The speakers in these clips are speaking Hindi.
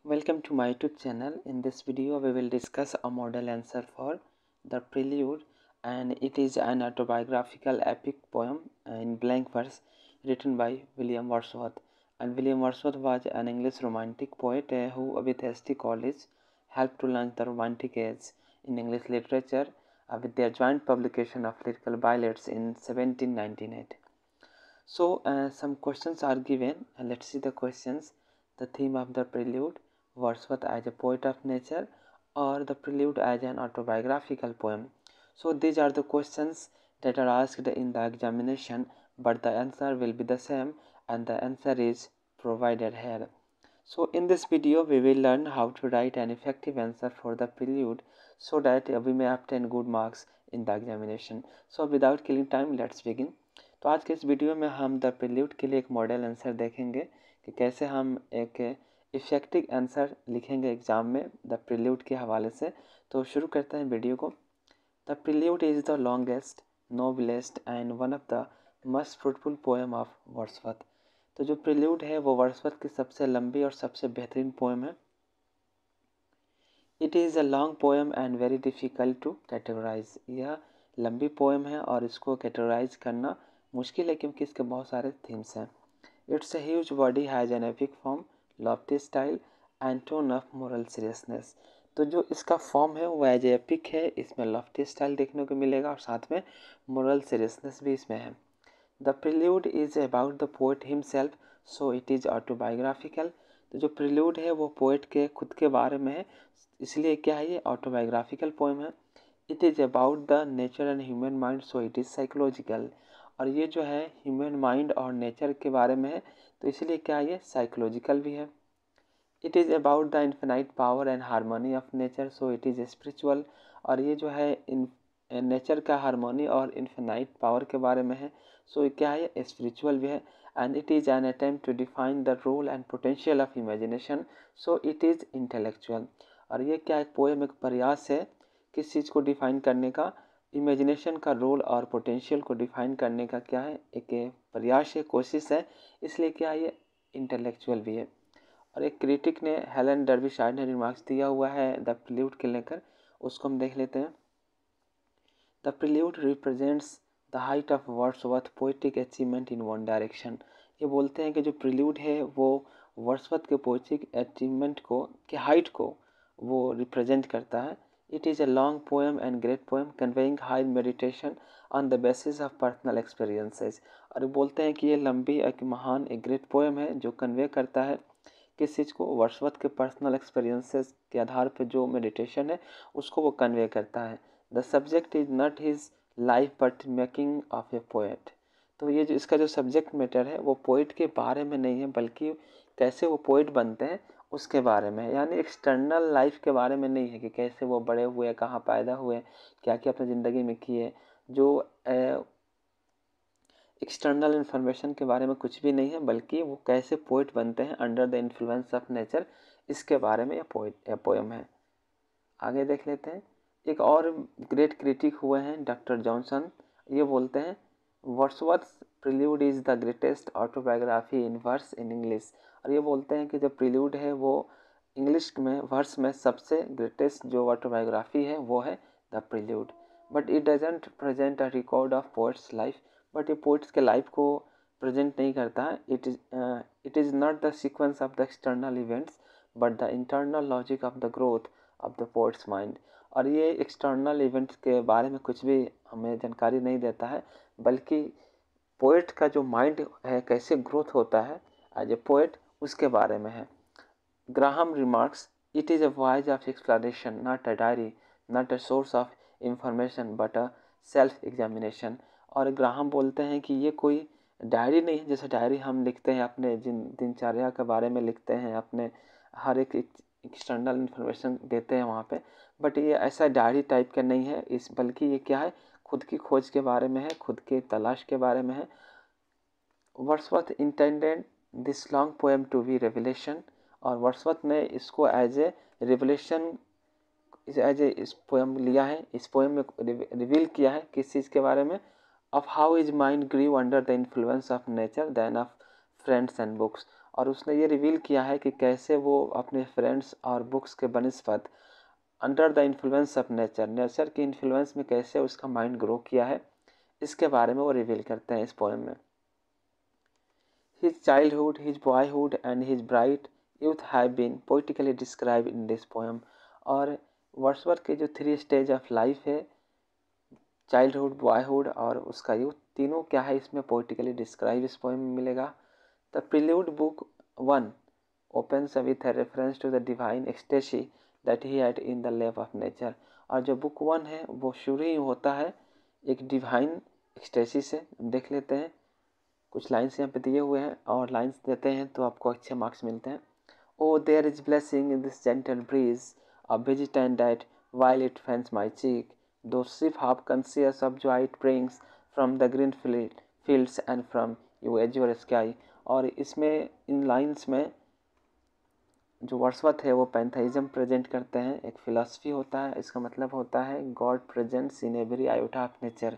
Welcome to my YouTube channel. In this video we will discuss a model answer for The Prelude, and it is an autobiographical epic poem in blank verse written by William Wordsworth. And William Wordsworth was an English romantic poet who with St. College helped to launch the Romantic Age in English literature with their joint publication of lyrical ballads in 1798. So some questions are given, and let's see the questions. The theme of the prelude: Wordsworth as a poet of nature, or the prelude as an autobiographical poem. So these are the questions that are asked in the examination, but the answer will be the same, and the answer is provided here. So in this video we will learn how to write an effective answer for the prelude so that we may obtain good marks in the examination. So without killing time, let's begin. तो आज के इस वीडियो में हम द प्रील्यूड के लिए एक मॉडल आंसर देखेंगे कि कैसे हम एक इफेक्टिव आंसर लिखेंगे एग्जाम में द प्रील्यूड के हवाले से। तो शुरू करते हैं वीडियो को। The prelude is the longest, noblest and one of the most fruitful poem of Wordsworth. तो जो प्रील्यूड है वो वर्ड्सवर्थ की सबसे लंबी और सबसे बेहतरीन पोएम है। It is a long poem and very difficult to categorize. यह लंबी पोएम है और इसको कैटेगराइज करना मुश्किल है क्योंकि इसके बहुत सारे थीम्स हैं। It's a huge body has an epic form, Lofty style and tone of moral seriousness. तो जो इसका फॉर्म है वो एज एपिक है, इसमें लॉफ्टी स्टाइल देखने को मिलेगा और साथ में मोरल सीरियसनेस भी इसमें है। The prelude is about the poet himself, so it is autobiographical. तो जो प्रील्यूड है वो पोएट के खुद के बारे में है, इसलिए क्या है, ये ऑटोबायोग्राफिकल पोएम है। It is about the nature and human mind, so it is psychological. और ये जो है ह्यूमन माइंड और नेचर के बारे में है, तो इसलिए क्या ये साइकोलॉजिकल भी है। It is about the infinite power and harmony of nature, so it is spiritual. और ये जो है नेचर का हारमोनी और इन्फिनाइट पावर के बारे में है, सो क्या है, स्पिरिचुअल भी है। And it is an attempt to define the role and potential of imagination, so it is intellectual. और ये क्या, एक पोएम, एक प्रयास है किस चीज़ को डिफाइन करने का, इमेजिनेशन का रोल और पोटेंशियल को डिफाइन करने का क्या है, एक प्रयास है, कोशिश है, इसलिए क्या है, ये इंटेलेक्चुअल भी है। और एक क्रिटिक ने, हेलन डर्बीशायर ने रिमार्क्स दिया हुआ है द प्रील्यूड के लेकर, उसको हम देख लेते हैं। The prelude represents the height of Wordsworth poetic achievement in one direction. ये बोलते हैं कि जो प्रील्यूड है वो वर्ड्सवर्थ के पोएटिक अचीवमेंट को, के हाइट को वो रिप्रेजेंट करता है। It is a long poem and great poem conveying high meditation on the basis of personal experiences। और बोलते हैं कि ये लंबी, एक महान, एक ग्रेट पोएम है जो कन्वे करता है किस चीज़ को, वर्ड्सवर्थ के पर्सनल एक्सपीरियंसेस के आधार पर जो मेडिटेशन है उसको वो कन्वे करता है। The subject is not his life but making of A poet. तो ये जो इसका जो सब्जेक्ट मैटर है वो पोइट के बारे में नहीं है, बल्कि कैसे वो पोइट बनते हैं उसके बारे में, यानी एक्सटर्नल लाइफ के बारे में नहीं है कि कैसे वो बड़े हुए, कहाँ पैदा हुए, क्या क्या अपनी ज़िंदगी में किए। जो एक्सटर्नल इन्फॉर्मेशन के बारे में कुछ भी नहीं है, बल्कि वो कैसे पोइट बनते हैं under the influence of nature, इसके बारे में यह पोएम है। आगे देख लेते हैं। एक और ग्रेट क्रिटिक हुए हैं डॉक्टर जॉनसन। ये बोलते हैं Wordsworth Prelude is the greatest autobiography in verse in English. और ये बोलते हैं कि जो प्रील्यूड है वो इंग्लिश में वर्स में सबसे ग्रेटेस्ट जो ऑटोबायोग्राफी है वो है the prelude. But it doesn't present a record of poets life. But ये पोइट्स के लाइफ को प्रेजेंट नहीं करता है। It is not the sequence of the external events but the internal logic of the growth of the poets mind. और ये एक्सटर्नल इवेंट्स के बारे में कुछ भी हमें जानकारी नहीं देता है, बल्कि पोइट का जो माइंड है कैसे ग्रोथ होता है एज ए पोइट, उसके बारे में है। Graham remarks, it is a voyage of exploration, not a diary, not a source of information but a self examination. और ग्राहम बोलते हैं कि ये कोई डायरी नहीं है, जैसे डायरी हम लिखते हैं अपने दिनचर्या के बारे में लिखते हैं, अपने हर एक एक्सटर्नल इन्फॉर्मेशन देते हैं वहाँ पे, बट ये ऐसा डायरी टाइप का नहीं है, इस बल्कि ये क्या है, खुद की खोज के बारे में है, खुद की तलाश के बारे में है। Wordsworth intended this long poem to be revelation. और वर्ड्सवर्थ ने इसको as a revelation, as a इस पोएम लिया है, इस पोएम में रिवील किया है किस चीज़ के बारे में, of how is mind grieve under the influence of nature then of friends and books. और उसने ये रिवील किया है कि कैसे वो अपने फ्रेंड्स और बुक्स के बनिस्पत under the influence of nature के इन्फ्लुएंस में कैसे उसका माइंड ग्रो किया है, इसके बारे में वो रिवील करते हैं इस पोएम में। His childhood, his boyhood and his bright youth have been poetically describe in this poem. और वर्ड्सवर्थ के जो 3 स्टेज ऑफ लाइफ है, चाइल्डहुड, बॉयहुड और उसका यूथ, तीनों क्या है इसमें पोइटिकली डिस्क्राइब इस पोएम में मिलेगा। The prelude book 1 opens with a reference to the divine ecstasy that he had in the lap of nature। और जो बुक 1 है वो शुरू ही होता है एक डिवाइन एक्सटेसी से। देख लेते हैं, कुछ लाइन्स यहाँ पे दिए हुए हैं और लाइन्स देते हैं तो आपको अच्छे मार्क्स मिलते हैं। Oh there is blessing in this gentle breeze a visitant that while it fans my cheek, though shift half conscious of joy it brings from the green fields and from you azure sky। और इसमें इन लाइन्स में जो वर्ड्सवर्थ है वो पैंथेइज्म प्रेजेंट करते हैं, एक फिलॉसफी होता है। इसका मतलब होता है God presents in every iota of nature.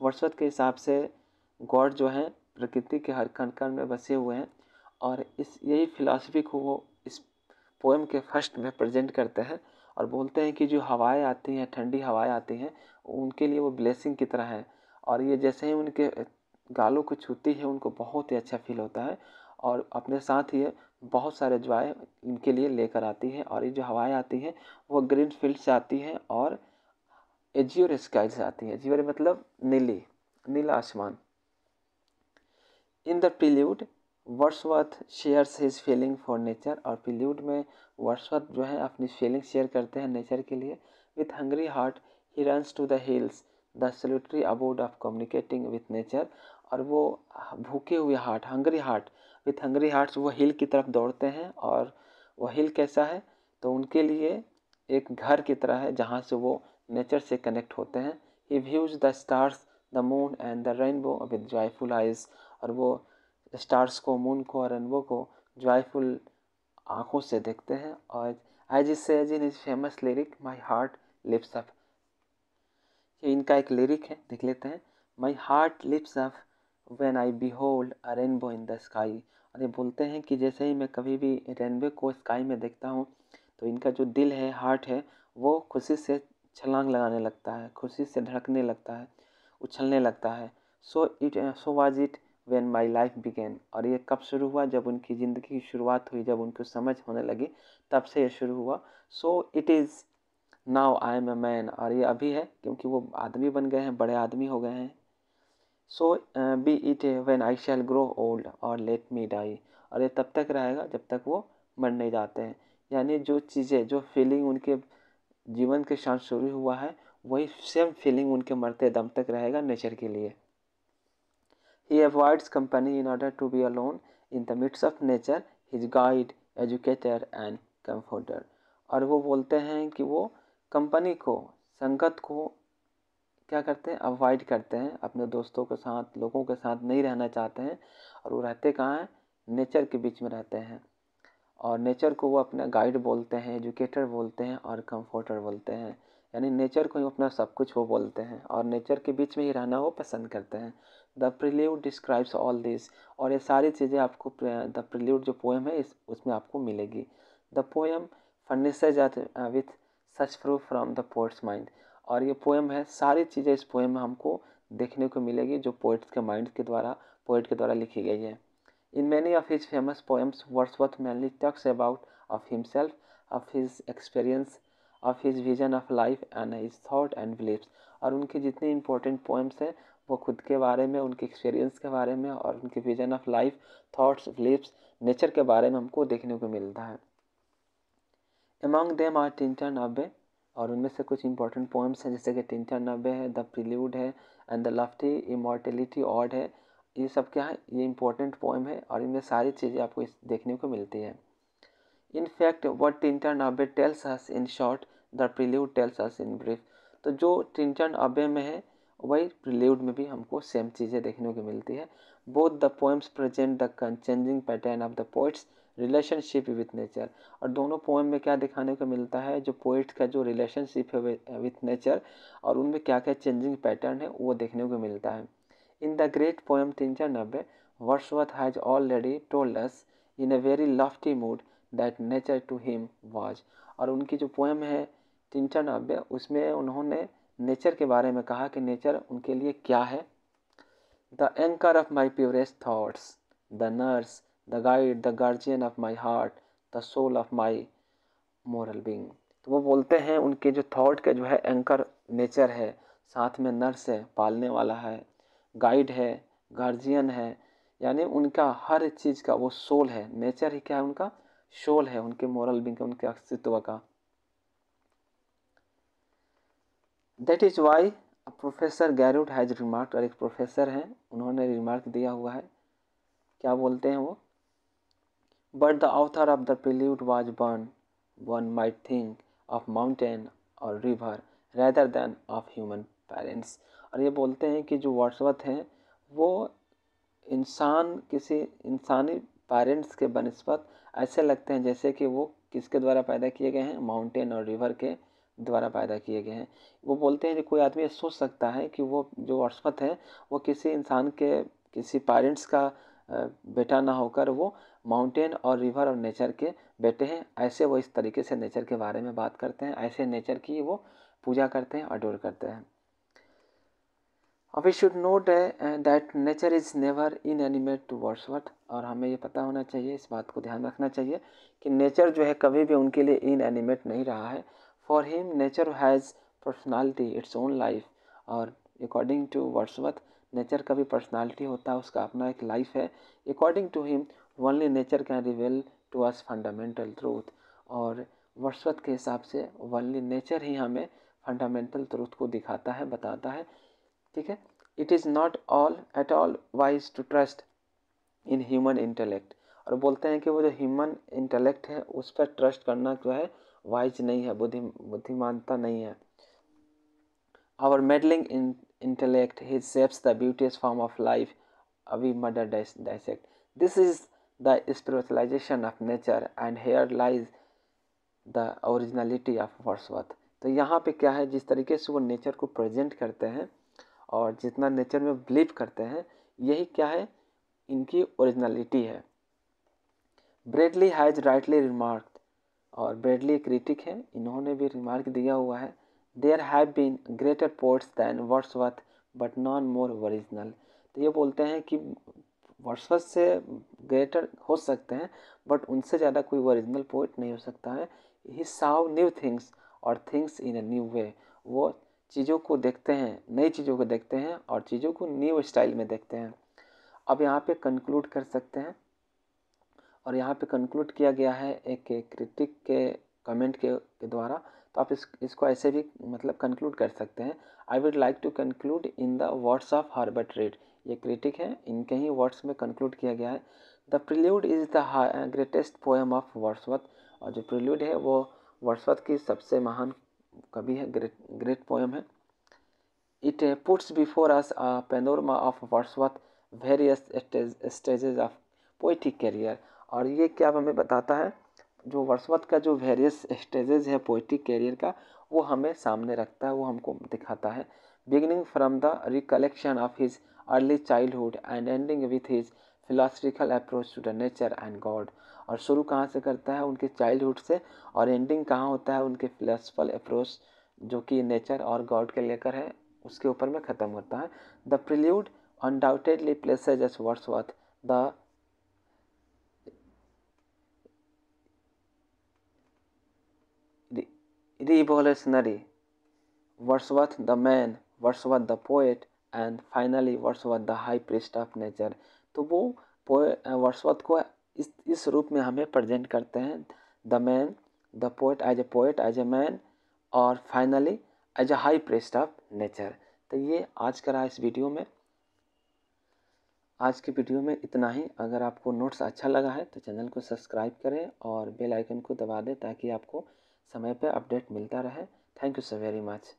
Wordsworth के हिसाब से गॉड जो है प्रकृति के हर कण कण में बसे हुए हैं और इस यही फिलॉसफी को वो इस पोएम के फर्स्ट में प्रेजेंट करते हैं और बोलते हैं कि जो हवाएं आती हैं, ठंडी हवाएं आती हैं, उनके लिए वो ब्लेसिंग की तरह है और ये जैसे ही उनके गालों को छूती है उनको बहुत ही अच्छा फील होता है और अपने साथ ये बहुत सारे जॉय इनके लिए लेकर आती है। और ये जो हवाएं आती हैं वो ग्रीन फील्ड से आती हैं और एज्योर स्काई से आती है। एज्योर मतलब नीला आसमान। In the prelude Wordsworth shares his feeling for nature. और प्रील्यूड में वर्ड्सवर्थ जो है अपनी फीलिंग शेयर करते हैं नेचर के लिए। With hungry heart he runs to the hills the solitary abode of communicating with nature. और वो भूखे हुए heart, hungry heart, with hungry hearts वो हिल की तरफ दौड़ते हैं। और वो हिल कैसा है तो उनके लिए एक घर की तरह है जहाँ से वो नेचर से कनेक्ट होते हैं। He views the stars, the moon and the rainbow with joyful eyes. और वो स्टार्स को, मून को और रेनबो को जॉयफुल आँखों से देखते हैं। और as is says in his famous lyric my heart lifts up. ये इनका एक लिरिक है, देख लेते हैं। My heart lifts up when I behold a rainbow in the sky. और ये बोलते हैं कि जैसे ही मैं कभी भी रेनबो को स्काई में देखता हूँ तो इनका जो दिल है, हार्ट है, वो खुशी से छलांग लगाने लगता है, खुशी से धड़कने लगता है, उछलने लगता है। So was it when my life began. और ये कब शुरू हुआ, जब उनकी ज़िंदगी की शुरुआत हुई, जब उनको समझ होने लगी, तब से ये शुरू हुआ। So it is now I am a man. और ये अभी है क्योंकि वो आदमी बन गए हैं, बड़े आदमी हो गए हैं। So be it when I shall grow old or let me die. और ये तब तक रहेगा जब तक वो मर नहीं जाते हैं। यानी जो चीज़ें, जो फीलिंग उनके जीवन के साथ शुरू हुआ है वही सेम फीलिंग उनके मरते दम तक रहेगा नेचर के लिए। He avoids company in order to be alone in the midst of nature, his guide, educator and comforter। और वो बोलते हैं कि वो कंपनी को, संगत को क्या करते हैं, अवॉइड करते हैं, अपने दोस्तों के साथ, लोगों के साथ नहीं रहना चाहते हैं। और वो रहते कहाँ हैं, नेचर के बीच में रहते हैं। और नेचर को वो अपना गाइड बोलते हैं, एजुकेटर बोलते हैं और कंफर्टर बोलते हैं। यानी नेचर को ही अपना सब कुछ वो बोलते हैं और नेचर के बीच में ही रहना वो पसंद करते हैं। The prelude describes all this. और ये सारी चीज़ें आपको द प्रील्यूड जो पोएम है उसमें आपको मिलेगी। The poem furnishes with such proof from the poets mind. और ये पोएम है, सारी चीज़ें इस पोएम में हमको देखने को मिलेगी जो पोएट के द्वारा लिखी गई है। In many of his famous poems, Wordsworth mainly talks about of himself, of his experience, of his vision of life and his thought and beliefs। और उनकी जितनी important poems हैं वो खुद के बारे में, उनके experience के बारे में और उनके vision of life, thoughts, beliefs, nature के बारे में हमको देखने को मिलता है। Among them are Tintin Abbey। और उनमें से कुछ important poems हैं जैसे कि टिंटन अबे है, द प्रील्यूड है एंड द लफ्टी इमॉर्टेलिटी ऑड है। ये सब क्या है, ये इंपॉर्टेंट पोएम है और इनमें सारी चीज़ें आपको देखने को मिलती है। इन फैक्ट व्हाट टिंटन अबे tells us in short the prelude tells us in brief. तो जो टिंटन अबे में है वही प्रील्यूड में भी हमको सेम चीज़ें देखने को मिलती है। Both the poems present the changing pattern of the poets relationship with nature. और दोनों पोएम में क्या दिखाने को मिलता है, जो पोइट का जो रिलेशनशिप है विथ नेचर और उनमें क्या क्या चेंजिंग पैटर्न है वो देखने को मिलता है। In the great poem Tintin Abbe, Wordsworth has already told us in a very lofty mood that nature to him was. और उनकी जो पोएम है टिंटन उसमें उन्होंने नेचर के बारे में कहा कि नेचर उनके लिए क्या है। The anchor of my purest thoughts, the nurse, the guide, the guardian of my heart, the soul of my moral being. तो वो बोलते हैं उनके जो थॉट का जो है एंकर नेचर है, साथ में नर्स है, पालने वाला है, गाइड है, गार्जियन है, यानी उनका हर चीज़ का वो सोल है। नेचर ही क्या है, उनका सोल है, उनके मोरल बीइंग का, उनके अस्तित्व का। That is why professor Garrod has remark, और एक प्रोफेसर हैं उन्होंने रिमार्क दिया हुआ है, क्या बोलते हैं वो, but the author of the prelude was born, one might think of mountain और river rather than of human parents. और ये बोलते हैं कि जो वर्ड्सवर्थ हैं वो किसी इंसानी पेरेंट्स के बनस्पत ऐसे लगते हैं जैसे कि वो किसके द्वारा पैदा किए गए हैं, माउंटेन और रिवर के द्वारा पैदा किए गए हैं। वो बोलते हैं कि कोई आदमी सोच सकता है कि वो जो वर्ड्सवर्थ है वो किसी इंसान के, किसी पेरेंट्स का बेटा ना होकर वो माउंटेन और रिवर और नेचर के बेटे हैं। ऐसे वो इस तरीके से नेचर के बारे में बात करते हैं, ऐसे नेचर की वो पूजा करते हैं, अडोर करते हैं। We should note that nature is never inanimate to Wordsworth. और हमें ये पता होना चाहिए, इस बात को ध्यान रखना चाहिए कि नेचर जो है कभी भी उनके लिए इनएनिमेट नहीं रहा है। For him nature has personality, its own life. और अकॉर्डिंग टू वर्ड्सवर्थ नेचर का भी पर्सनालिटी होता है, उसका अपना एक लाइफ है। According to him only nature can reveal to us fundamental truth. और वर्ड्सवर्थ के हिसाब से ओनली नेचर ही हमें फंडामेंटल ट्रूथ को दिखाता है, बताता है। ठीक है, it is not all at all wise to trust in human intellect. और बोलते हैं कि वो जो ह्यूमन इंटेलेक्ट है उस पर ट्रस्ट करना जो है वाइज नहीं है, बुद्धिमानता नहीं है। Our meddling in intellect he shapes the beauties form of life we murder dissect. This is the spiritualization of nature and here lies the originality of Wordsworth. तो यहाँ पे क्या है, जिस तरीके से वो नेचर को प्रेजेंट करते हैं और जितना नेचर में बिलीव करते हैं, यही क्या है, इनकी ओरिजिनलिटी है। ब्रेडली हैज राइटली रिमार्क्ड, और ब्रेडली क्रिटिक है, इन्होंने भी रिमार्क दिया हुआ है, there have been greater poets than Wordsworth but none more original. तो ये बोलते हैं कि वर्ड्सवर्थ से ग्रेटर हो सकते हैं बट उनसे ज़्यादा कोई ओरिजिनल पोएट नहीं हो सकता है। ही साव न्यू थिंग्स और things in a new way. वो चीज़ों को देखते हैं, नई चीज़ों को देखते हैं और चीज़ों को न्यू स्टाइल में देखते हैं। अब यहाँ पे कंक्लूड कर सकते हैं, और यहाँ पे कंक्लूड किया गया है एक क्रिटिक के कमेंट के द्वारा। तो आप इसको ऐसे भी मतलब कंक्लूड कर सकते हैं, I would like to conclude in the words of Herbert Read. ये क्रिटिक है, इनके ही वर्ड्स में कंक्लूड किया गया है। The prelude is the greatest poem of Wordsworth. और जो प्रिल्यूड है वो वर्ड्सवर्थ की सबसे महान कवि है, ग्रेट पोएम है। It puts before us a panorama of Wordsworth's various stages of poetic career। और ये क्या हमें बताता है, जो वर्ड्सवर्थ का जो वेरियस स्टेजेस है पोइटिक कैरियर का, वो हमें सामने रखता है, वो हमको दिखाता है। Beginning from the recollection of his early childhood and ending with his philosophical approach to the nature and God. और शुरू कहाँ से करता है, उनके चाइल्डहुड से, और एंडिंग कहाँ होता है, उनके फिलोसफिकल अप्रोच जो कि नेचर और गॉड के लेकर है, उसके ऊपर में ख़त्म होता है। The prelude undoubtedly places S Wordsworth the revolutionary, Wordsworth the man, Wordsworth the poet, and finally Wordsworth the high priest of nature। तो वो वर्ड्सवर्थ को इस रूप में हमें प्रेजेंट करते हैं, the man, the poet as a man, और finally as a high priest of nature. तो ये आज का रहा इस वीडियो में। आज के वीडियो में इतना ही। अगर आपको नोट्स अच्छा लगा है तो चैनल को सब्सक्राइब करें और बेल आइकन को दबा दें ताकि आपको समय पर अपडेट मिलता रहे। Thank you so very much.